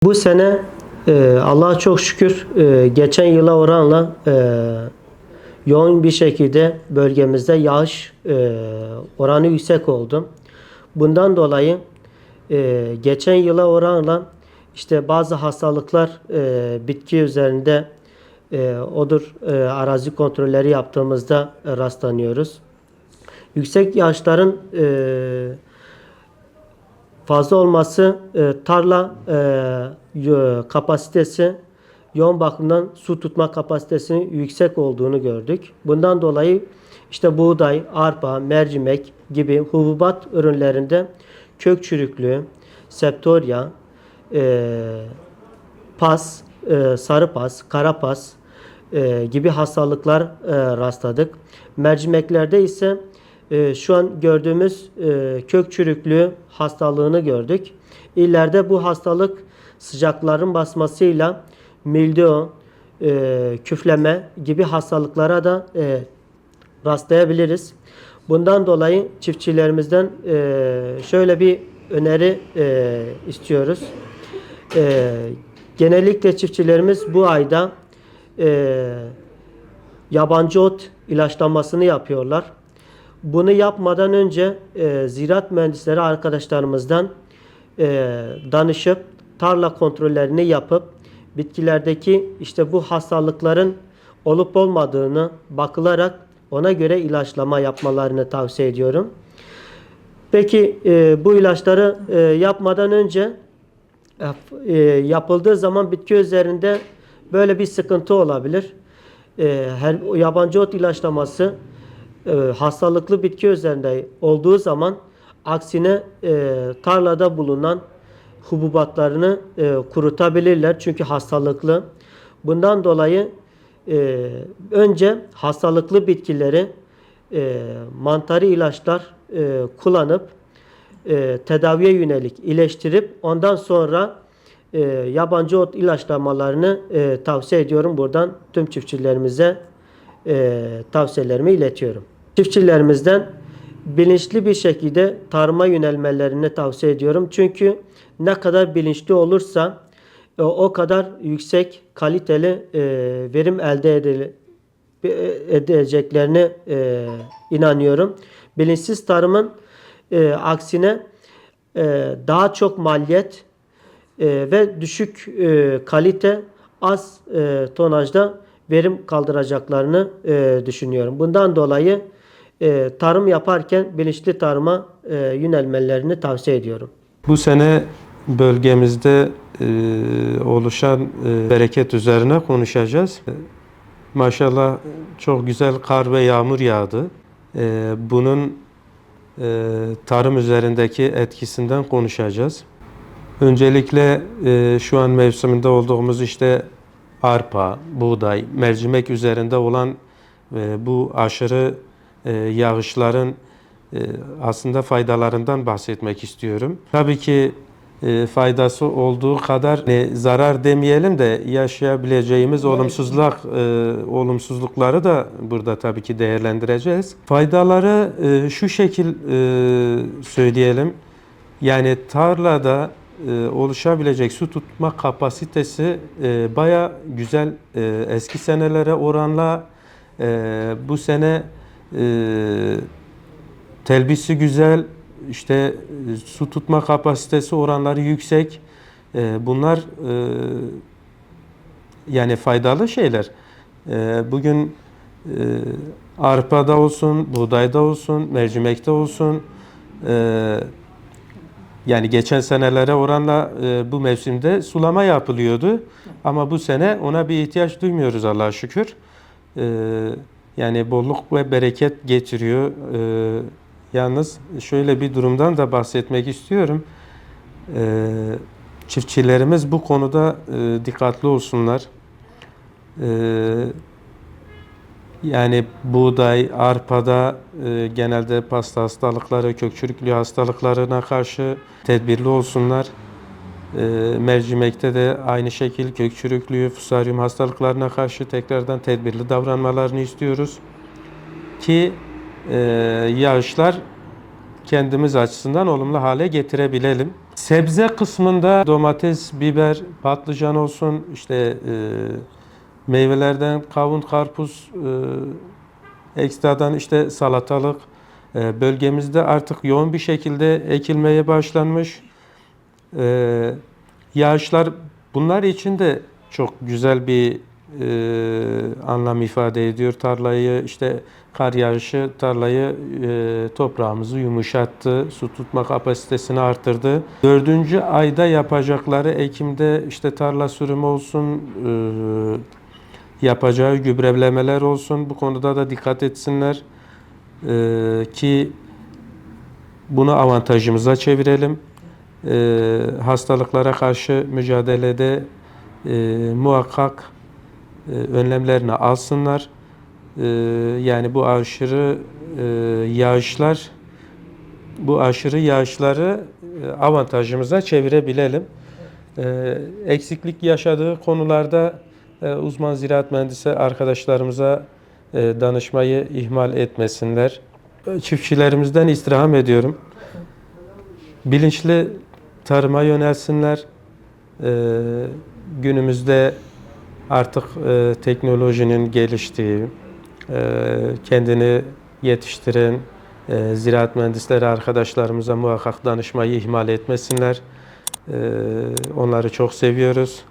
Bu sene Allah'a çok şükür geçen yıla oranla yoğun bir şekilde bölgemizde yağış oranı yüksek oldu. Bundan dolayı geçen yıla oranla işte bazı hastalıklar bitki üzerinde odur arazi kontrolleri yaptığımızda rastlanıyoruz. Yüksek yağışların fazla olması tarla kapasitesi yoğun bakımdan su tutma kapasitesinin yüksek olduğunu gördük. Bundan dolayı işte buğday, arpa, mercimek gibi hububat ürünlerinde kök çürüklüğü, septorya, pas, sarı pas, kara pas gibi hastalıklar rastladık. Mercimeklerde ise şu an gördüğümüz kök çürüklüğü hastalığını gördük. İleride bu hastalık sıcakların basmasıyla mildiyo, küfleme gibi hastalıklara da rastlayabiliriz. Bundan dolayı çiftçilerimizden şöyle bir öneri istiyoruz. Genellikle çiftçilerimiz bu ayda yabancı ot ilaçlamasını yapıyorlar. Bunu yapmadan önce ziraat mühendisleri arkadaşlarımızdan danışıp tarla kontrollerini yapıp bitkilerdeki işte bu hastalıkların olup olmadığını bakılarak ona göre ilaçlama yapmalarını tavsiye ediyorum. Peki bu ilaçları yapmadan önce yapıldığı zaman bitki üzerinde böyle bir sıkıntı olabilir. Her yabancı ot ilaçlaması hastalıklı bitki üzerinde olduğu zaman aksine tarlada bulunan hububatlarını kurutabilirler. Çünkü hastalıklı. Bundan dolayı önce hastalıklı bitkileri mantarı ilaçlar kullanıp tedaviye yönelik iyileştirip ondan sonra yabancı ot ilaçlamalarını tavsiye ediyorum. Buradan tüm çiftçilerimize tavsiyelerimi iletiyorum. Çiftçilerimizden bilinçli bir şekilde tarıma yönelmelerini tavsiye ediyorum. Çünkü ne kadar bilinçli olursa o kadar yüksek kaliteli verim elde edeceklerine inanıyorum. Bilinçsiz tarımın aksine daha çok maliyet ve düşük kalite az tonajda verim kaldıracaklarını düşünüyorum. Bundan dolayı tarım yaparken bilinçli tarıma yönelmelerini tavsiye ediyorum. Bu sene bölgemizde oluşan bereket üzerine konuşacağız. Maşallah çok güzel kar ve yağmur yağdı. Bunun tarım üzerindeki etkisinden konuşacağız. Öncelikle şu an mevsiminde olduğumuz işte arpa, buğday, mercimek üzerinde olan bu aşırı yağışların aslında faydalarından bahsetmek istiyorum. Tabii ki faydası olduğu kadar zarar demeyelim de yaşayabileceğimiz olumsuzlukları da burada tabii ki değerlendireceğiz. Faydaları şu şekil söyleyelim. Yani tarlada oluşabilecek su tutma kapasitesi baya güzel, eski senelere oranla bu sene telbisi güzel, işte su tutma kapasitesi oranları yüksek. Bunlar yani faydalı şeyler. Bugün arpada olsun, buğdayda olsun, mercimekte olsun, yani geçen senelere oranla bu mevsimde sulama yapılıyordu. Ama bu sene ona bir ihtiyaç duymuyoruz Allah'a şükür. Yani bolluk ve bereket getiriyor. Yalnız şöyle bir durumdan da bahsetmek istiyorum. Çiftçilerimiz bu konuda dikkatli olsunlar. Yani buğday, arpada genelde pasta hastalıkları, kök çürüklüğü hastalıklarına karşı tedbirli olsunlar. Mercimekte de aynı şekilde kök çürüklüğü, fusaryum hastalıklarına karşı tekrardan tedbirli davranmalarını istiyoruz. Ki yağışlar kendimiz açısından olumlu hale getirebilelim. Sebze kısmında domates, biber, patlıcan olsun, işte meyvelerden kavun, karpuz, ekstradan işte salatalık bölgemizde artık yoğun bir şekilde ekilmeye başlanmış. Yağışlar bunlar için de çok güzel bir anlam ifade ediyor. Tarlayı işte kar yağışı tarlayı toprağımızı yumuşattı, su tutma kapasitesini arttırdı. 4. ayda yapacakları ekimde işte tarla sürümü olsun, yapacağı gübrelemeler olsun bu konuda da dikkat etsinler ki bunu avantajımıza çevirelim. Hastalıklara karşı mücadelede muhakkak önlemlerini alsınlar. Yani bu aşırı yağışları avantajımıza çevirebilelim. Eksiklik yaşadığı konularda uzman ziraat mühendisi arkadaşlarımıza danışmayı ihmal etmesinler. Çiftçilerimizden istirham ediyorum. Bilinçli tarıma yönelsinler. Günümüzde artık teknolojinin geliştiği, kendini yetiştiren ziraat mühendisleri arkadaşlarımıza muhakkak danışmayı ihmal etmesinler. Onları çok seviyoruz.